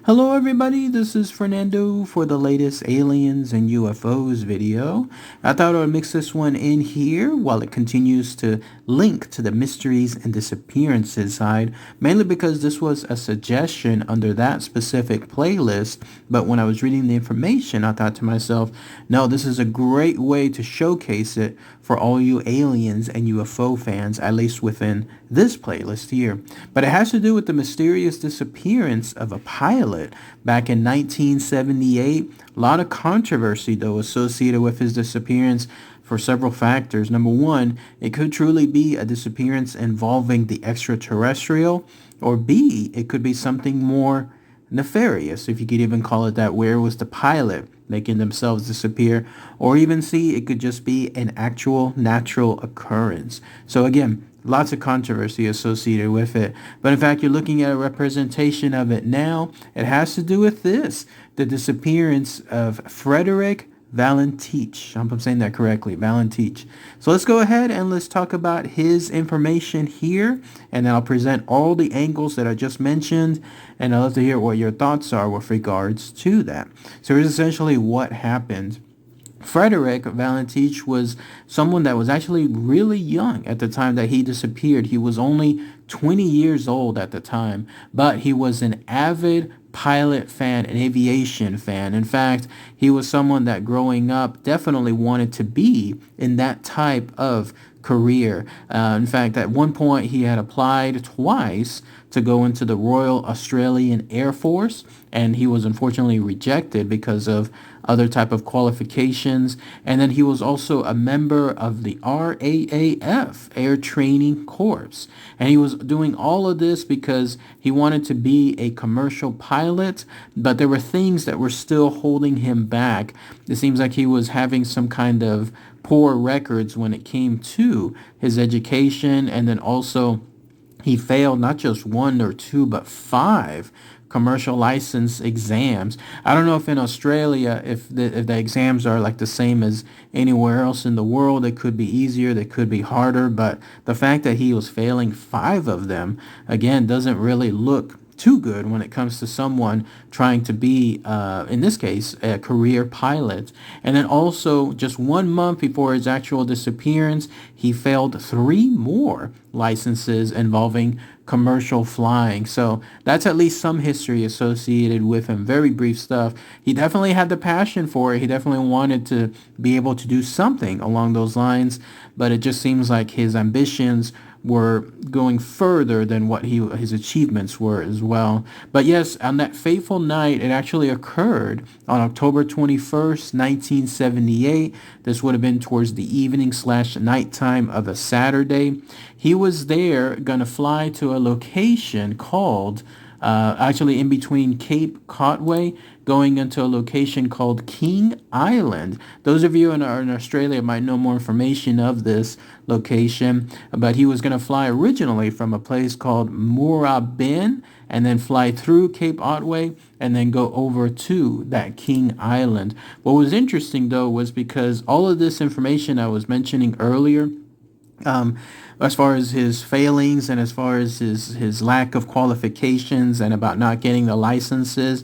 Hello everybody, this is Fernando for the latest aliens and UFOs video. I thought I would mix this one in here while it continues to link to the mysteries and disappearances side, mainly because this was a suggestion under that specific playlist, but when I was reading the information I thought to myself, no, this is a great way to showcase it for all you aliens and UFO fans, at least within this playlist here. But it has to do with the mysterious disappearance of a pilot back in 1978. A lot of controversy, though, associated with his disappearance for several factors. Number one, it could truly be a disappearance involving the extraterrestrial, or B, it could be something more nefarious, if you could even call it that, where it was the pilot making themselves disappear, or even C, it could just be an actual natural occurrence. So again, lots of controversy associated with it. But in fact, you're looking at a representation of it now. It has to do with this, the disappearance of Frederick Valentich. I hope I'm saying that correctly, Valentich. So let's go ahead and let's talk about his information here, and then I'll present all the angles that I just mentioned, and I'd love to hear what your thoughts are with regards to that. So here's essentially what happened. Frederick Valentich was someone that was actually really young at the time that he disappeared. He was only 20 years old at the time, but he was an avid pilot fan, an aviation fan. In fact, he was someone that growing up definitely wanted to be in that type of career. In fact, at one point he had applied twice to go into the Royal Australian Air Force, and he was unfortunately rejected because of other type of qualifications. And then he was also a member of the RAAF, Air Training Corps. And he was doing all of this because he wanted to be a commercial pilot, but there were things that were still holding him back. It seems like he was having some kind of poor records when it came to his education, and then also he failed not just one or two, but 5 commercial license exams. I don't know if in Australia, if the exams are like the same as anywhere else in the world. It could be easier, they could be harder, but the fact that he was failing 5 of them, again, doesn't really look too good when it comes to someone trying to be, in this case, a career pilot. And then also, just 1 month before his actual disappearance, he failed 3 more licenses involving commercial flying. So that's at least some history associated with him. Very brief stuff. He definitely had the passion for it. He definitely wanted to be able to do something along those lines, but it just seems like his ambitions were going further than what his achievements were as well. But yes, on that fateful night, it actually occurred on October 21st, 1978. This would have been towards the evening/nighttime of a Saturday. He was there going to fly to a location called, actually in between Cape Cotway, going into a location called King Island. Those of you in Australia might know more information of this location, but he was going to fly originally from a place called Moorabbin, and then fly through Cape Otway, and then go over to that King Island. What was interesting, though, was because all of this information I was mentioning earlier, as far as his failings and as far as his lack of qualifications and about not getting the licenses,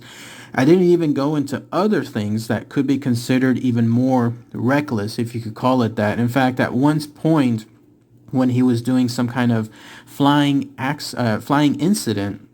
I didn't even go into other things that could be considered even more reckless, if you could call it that. In fact, at one point, when he was doing some kind of flying incident,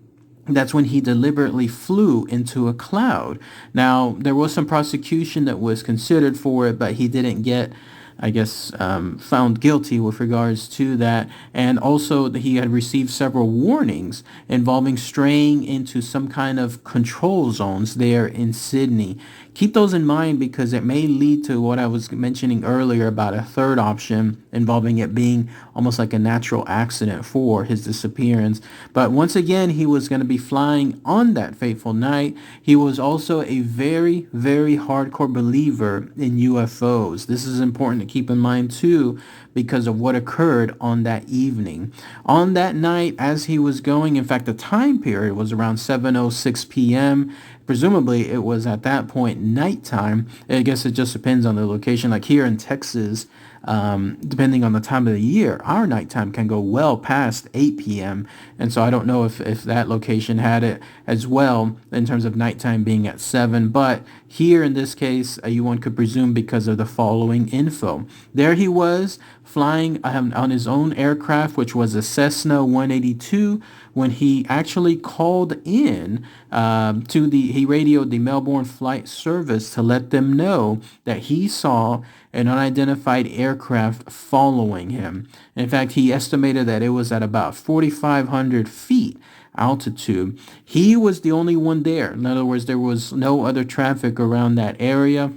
that's when he deliberately flew into a cloud. Now, there was some prosecution that was considered for it, but he didn't get, I guess, found guilty with regards to that. And also he had received several warnings involving straying into some kind of control zones there in Sydney. Keep those in mind because it may lead to what I was mentioning earlier about a third option involving it being almost like a natural accident for his disappearance. But once again, he was going to be flying on that fateful night. He was also a very, very hardcore believer in UFOs. This is important to keep in mind too, because of what occurred on that evening. On that night, as he was going, in fact, the time period was around 7:06 p.m. Presumably, it was at that point nighttime. I guess it just depends on the location. Like here in Texas, depending on the time of the year. Our nighttime can go well past 8 p.m. And so I don't know if that location had it as well in terms of nighttime being at 7. But here in this case, one could presume because of the following info. There he was flying on his own aircraft, which was a Cessna 182, when he actually called in he radioed the Melbourne Flight Service to let them know that he saw an unidentified aircraft following him. In fact, he estimated that it was at about 4,500 feet altitude. He was the only one there. In other words, there was no other traffic around that area.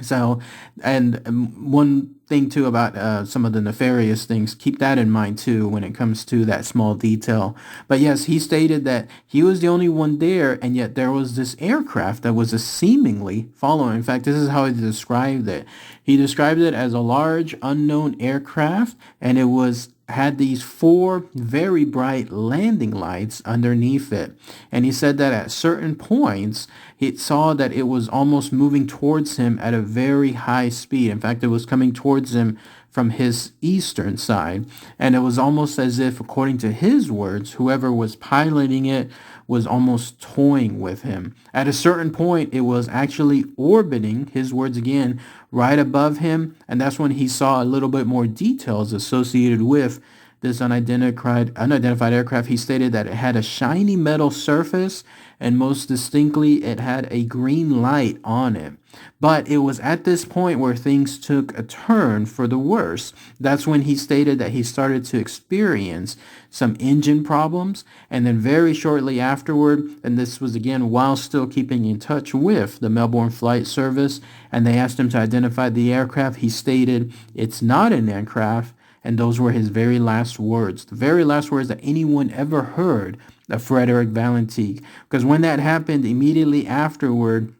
So, and one thing too about some of the nefarious things, keep that in mind too when it comes to that small detail. But yes, he stated that he was the only one there, and yet there was this aircraft that was seemingly following. In fact, this is how he described it. He described it as a large unknown aircraft, and it had these 4 very bright landing lights underneath it. And he said that at certain points, he saw that it was almost moving towards him at a very high speed. In fact, it was coming towards him from his eastern side. And it was almost as if, according to his words, whoever was piloting it was almost toying with him. At a certain point, it was actually orbiting, his words again, right above him. And that's when he saw a little bit more details associated with this unidentified aircraft. He stated that it had a shiny metal surface, and most distinctly, it had a green light on it. But it was at this point where things took a turn for the worse. That's when he stated that he started to experience some engine problems, and then very shortly afterward, and this was again while still keeping in touch with the Melbourne Flight Service, and they asked him to identify the aircraft, he stated, "It's not an aircraft." And those were his very last words, the very last words that anyone ever heard of Frederick Valentich. Because when that happened, immediately afterward,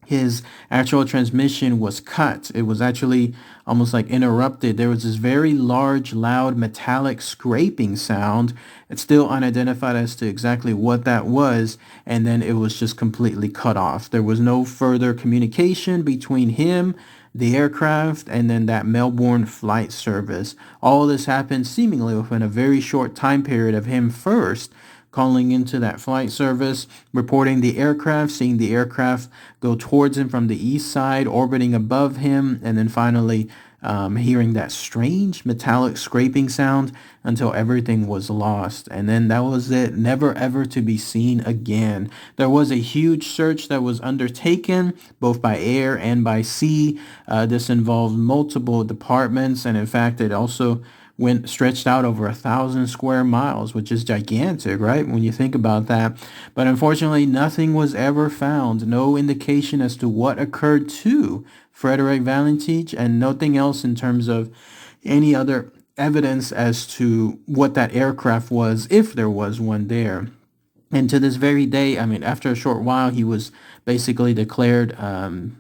his actual transmission was cut. It was actually almost like interrupted. There was this very large, loud, metallic scraping sound. It's still unidentified as to exactly what that was. And then it was just completely cut off. There was no further communication between him, the aircraft, and then that Melbourne Flight Service. All this happened seemingly within a very short time period of him first calling into that flight service, reporting the aircraft, seeing the aircraft go towards him from the east side, orbiting above him, and then finally hearing that strange metallic scraping sound until everything was lost. And then that was it, never ever to be seen again. There was a huge search that was undertaken both by air and by sea. This involved multiple departments, and in fact it also stretched out over 1,000 square miles, which is gigantic, right, when you think about that. But unfortunately, nothing was ever found. No indication as to what occurred to Frederick Valentich, and nothing else in terms of any other evidence as to what that aircraft was, if there was one there. And to this very day, I mean, after a short while, he was basically declared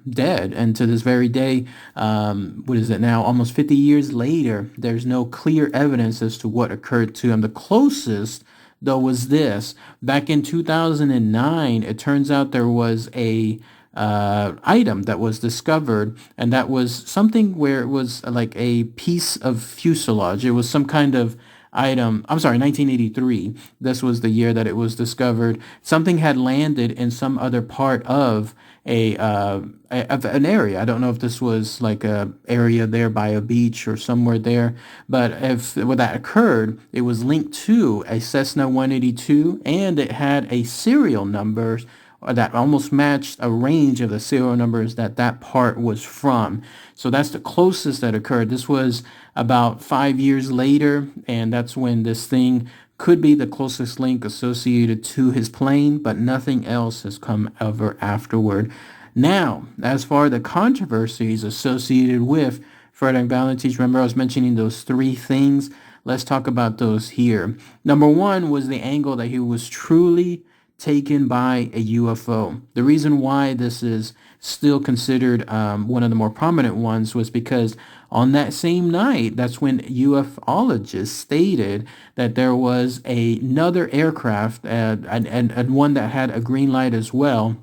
dead. And to this very day, what is it now, almost 50 years later, there's no clear evidence as to what occurred to him. The closest, though, was this. Back in 2009, it turns out there was a item that was discovered, and that was something where it was like a piece of fuselage. It was some kind of item. I'm sorry, 1983. This was the year that it was discovered. Something had landed in some other part of of an area. I don't know if this was like a area there by a beach or somewhere there, but if when that occurred, it was linked to a Cessna 182, and it had a serial number that almost matched a range of the serial numbers that part was from. So that's the closest that occurred. This was about 5 years later, and that's when this thing could be the closest link associated to his plane, but nothing else has come ever afterward. Now, as far as the controversies associated with Frederick Valentich, remember I was mentioning those 3 things? Let's talk about those here. Number 1 was the angle that he was truly taken by a UFO. The reason why this is still considered one of the more prominent ones was because on that same night, that's when ufologists stated that there was another aircraft and one that had a green light as well.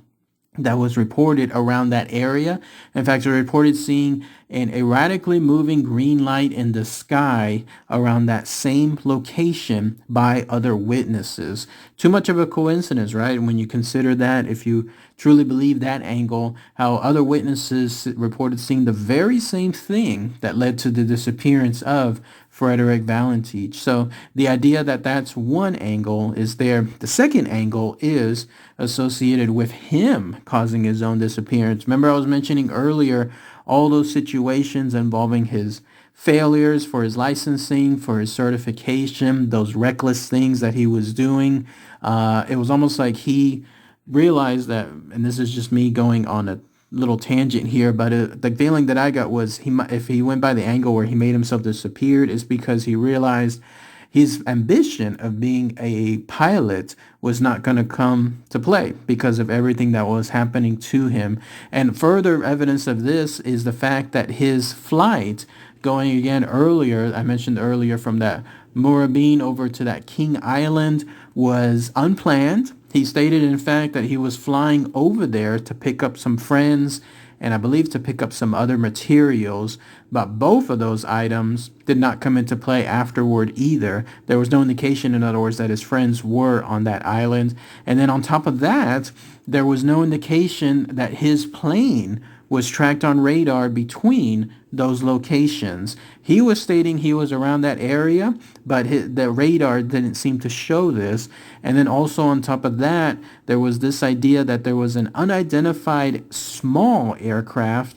that was reported around that area. In fact, it reported seeing an erratically moving green light in the sky around that same location by other witnesses. Too much of a coincidence, right? When you consider that, if you truly believe that angle, how other witnesses reported seeing the very same thing that led to the disappearance of Frederick Valentich. So the idea that that's one angle is there. The second angle is associated with him causing his own disappearance. Remember, I was mentioning earlier all those situations involving his failures for his licensing, for his certification, those reckless things that he was doing. It was almost like he realized that, and this is just me going on a little tangent here, but the feeling that I got was if he went by the angle where he made himself disappeared, is because he realized his ambition of being a pilot was not going to come to play because of everything that was happening to him. And further evidence of this is the fact that his flight going again earlier, I mentioned earlier, from that Murabine over to that King Island was unplanned. He stated, in fact, that he was flying over there to pick up some friends and I believe to pick up some other materials, but both of those items did not come into play afterward either. There was no indication, in other words, that his friends were on that island. And then on top of that, there was no indication that his plane was tracked on radar between those locations. He was stating he was around that area, but the radar didn't seem to show this. And then also on top of that, there was this idea that there was an unidentified small aircraft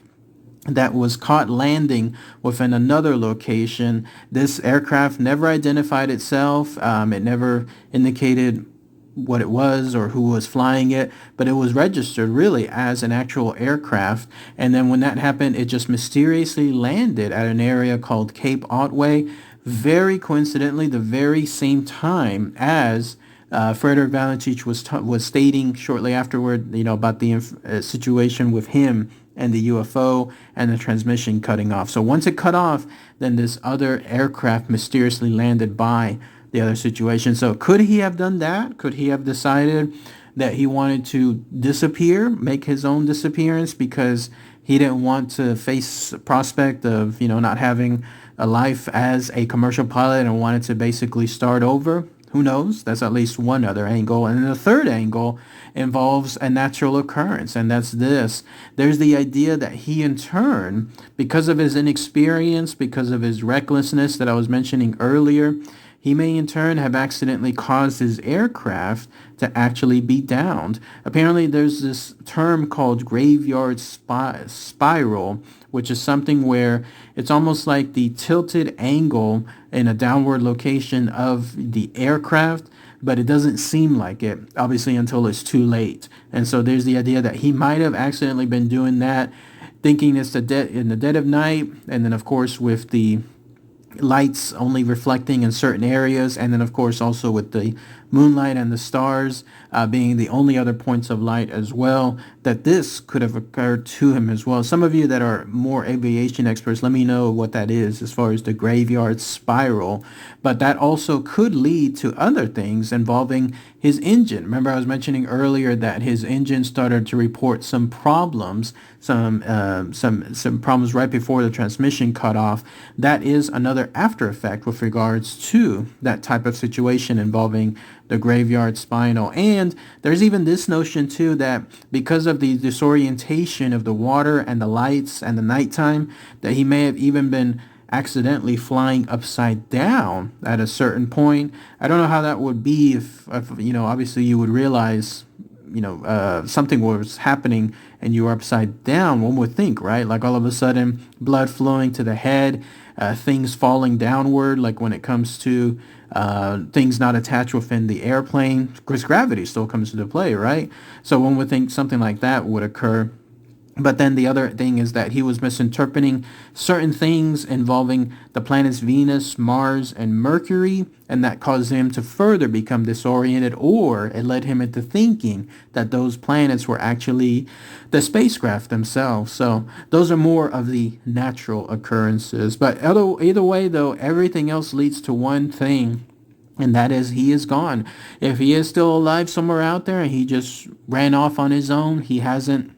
that was caught landing within another location. This aircraft never identified itself. It never indicated what it was or who was flying it, but it was registered really as an actual aircraft. And then when that happened, it just mysteriously landed at an area called Cape Otway, very coincidentally the very same time as Frederick Valentich was stating shortly afterward, about the situation with him and the UFO and the transmission cutting off. So once it cut off, then this other aircraft mysteriously landed by the other situation. So could he have done that? Could he have decided that he wanted to disappear, make his own disappearance because he didn't want to face the prospect of, not having a life as a commercial pilot and wanted to basically start over? Who knows? That's at least one other angle. And then the third angle involves a natural occurrence, and that's this. There's the idea that he, in turn, because of his inexperience, because of his recklessness that I was mentioning earlier, he may in turn have accidentally caused his aircraft to actually be downed. Apparently there's this term called graveyard spiral, which is something where it's almost like the tilted angle in a downward location of the aircraft, but it doesn't seem like it, obviously, until it's too late. And so there's the idea that he might have accidentally been doing that, thinking it's in the dead of night, and then of course with the lights only reflecting in certain areas, and then of course also with the moonlight and the stars being the only other points of light as well, that this could have occurred to him as well. Some of you that are more aviation experts, let me know what that is as far as the graveyard spiral. But that also could lead to other things involving his engine. Remember, I was mentioning earlier that his engine started to report some problems, some problems right before the transmission cut off. That is another after effect with regards to that type of situation involving the graveyard spinal. And there's even this notion too that because of the disorientation of the water and the lights and the nighttime, that he may have even been accidentally flying upside down at a certain point. I don't know how that would be if obviously you would realize something was happening and you were upside down. One would think, right? Like all of a sudden blood flowing to the head, things falling downward, like when it comes to things not attached within the airplane, because gravity still comes into play, right? So one would think something like that would occur. But then the other thing is that he was misinterpreting certain things involving the planets Venus, Mars, and Mercury, and that caused him to further become disoriented, or it led him into thinking that those planets were actually the spacecraft themselves. So those are more of the natural occurrences. But either way, though, everything else leads to one thing, and that is he is gone. If he is still alive somewhere out there and he just ran off on his own, he hasn't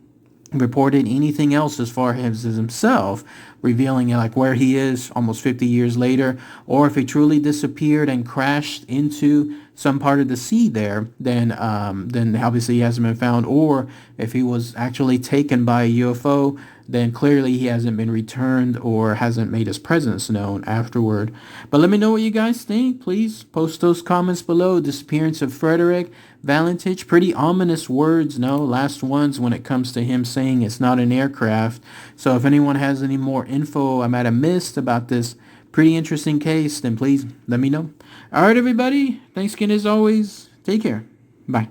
reported anything else as far as himself, revealing like where he is almost 50 years later, or if he truly disappeared and crashed into some part of the sea there, then obviously he hasn't been found, or if he was actually taken by a UFO, then clearly he hasn't been returned or hasn't made his presence known afterward. But let me know what you guys think. Please post those comments below. Disappearance of Frederick Valentich. Pretty ominous words, no? Last ones when it comes to him saying it's not an aircraft. So if anyone has any more info I might have missed about this pretty interesting case, then please let me know. All right, everybody. Thanks again as always. Take care. Bye.